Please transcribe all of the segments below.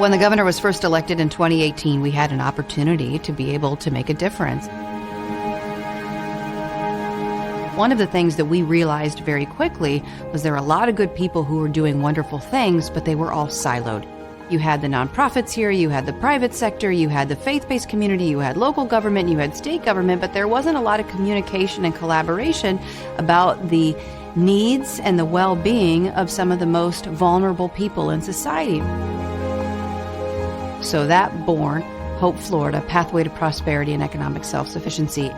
When the governor was first elected in 2018, we had an opportunity to be able to make a difference. One of the things that we realized very quickly was there were a lot of good people who were doing wonderful things, but they were all siloed. You had the nonprofits here, you had the private sector, you had the faith-based community, you had local government, you had state government, but there wasn't a lot of communication and collaboration about the needs and the well-being of some of the most vulnerable people in society. So that born Hope Florida, Pathway to Prosperity and Economic Self-Sufficiency.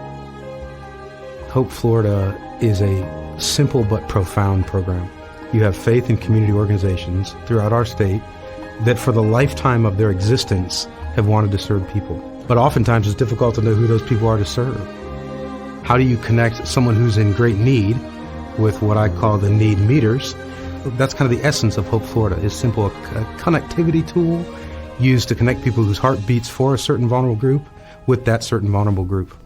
Hope Florida is a simple but profound program. You have faith and community organizations throughout our state that for the lifetime of their existence have wanted to serve people. But oftentimes it's difficult to know who those people are to serve. How do you connect someone who's in great need with what I call the need meters? That's kind of the essence of Hope Florida, is simple, a connectivity tool used to connect people whose heart beats for a certain vulnerable group with that certain vulnerable group.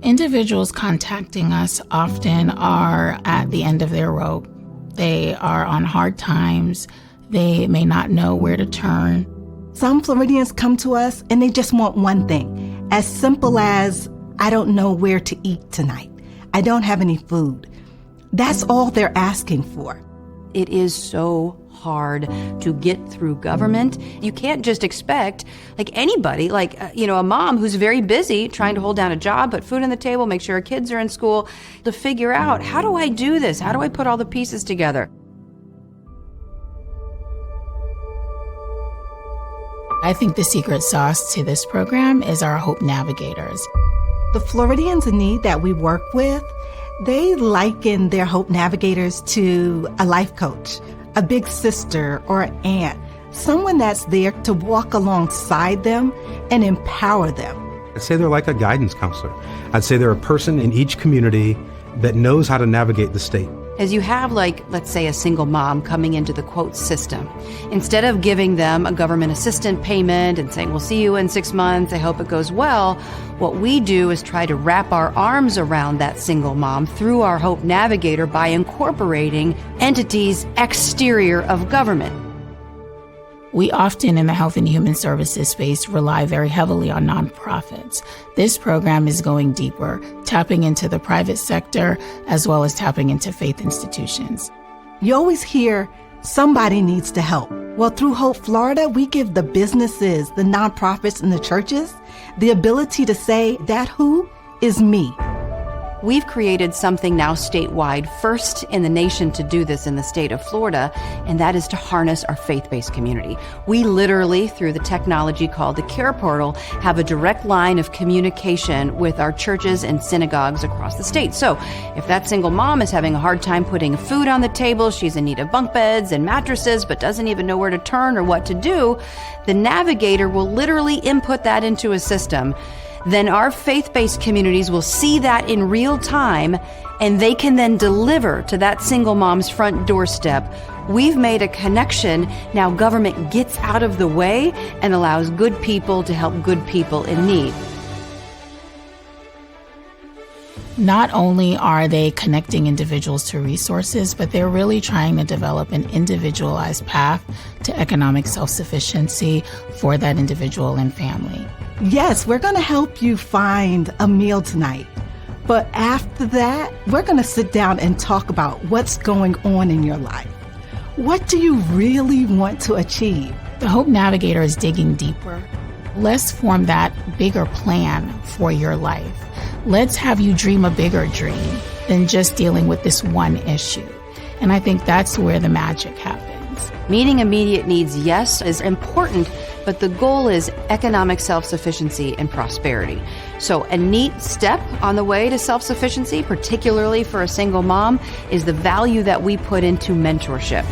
Individuals contacting us often are at the end of their rope. They are on hard times. They may not know where to turn. Some Floridians come to us and they just want one thing, as simple as, I don't know where to eat tonight. I don't have any food. That's all they're asking for. It is so hard to get through government. You can't just expect anybody, a mom who's very busy trying to hold down a job, put food on the table, make sure her kids are in school, to figure out, how do I do this? How do I put all the pieces together? I think the secret sauce to this program is our Hope Navigators. The Floridians in need that we work with, they liken their Hope Navigators to a life coach, a big sister or an aunt, someone that's there to walk alongside them and empower them. I'd say they're like a guidance counselor. I'd say they're a person in each community that knows how to navigate the state. As you have, let's say, a single mom coming into the quote system, instead of giving them a government assistant payment and saying, we'll see you in 6 months, I hope it goes well, what we do is try to wrap our arms around that single mom through our Hope Navigator by incorporating entities exterior of government. We often in the health and human services space rely very heavily on nonprofits. This program is going deeper, tapping into the private sector as well as tapping into faith institutions. You always hear somebody needs to help. Well, through Hope Florida, we give the businesses, the nonprofits, and the churches the ability to say, that who is me. We've created something now statewide, first in the nation to do this in the state of Florida, and that is to harness our faith-based community. We literally, through the technology called the Care Portal, have a direct line of communication with our churches and synagogues across the state. So if that single mom is having a hard time putting food on the table, she's in need of bunk beds and mattresses, but doesn't even know where to turn or what to do, the navigator will literally input that into a system. Then our faith-based communities will see that in real time, and they can then deliver to that single mom's front doorstep. We've made a connection. Now government gets out of the way and allows good people to help good people in need. Not only are they connecting individuals to resources, but they're really trying to develop an individualized path to economic self-sufficiency for that individual and family. Yes, we're going to help you find a meal tonight. But after that, we're going to sit down and talk about what's going on in your life. What do you really want to achieve? The Hope Navigator is digging deeper. Let's form that bigger plan for your life. Let's have you dream a bigger dream than just dealing with this one issue. And I think that's where the magic happens. Meeting immediate needs, yes, is important, but the goal is economic self-sufficiency and prosperity. So a neat step on the way to self-sufficiency, particularly for a single mom, is the value that we put into mentorship.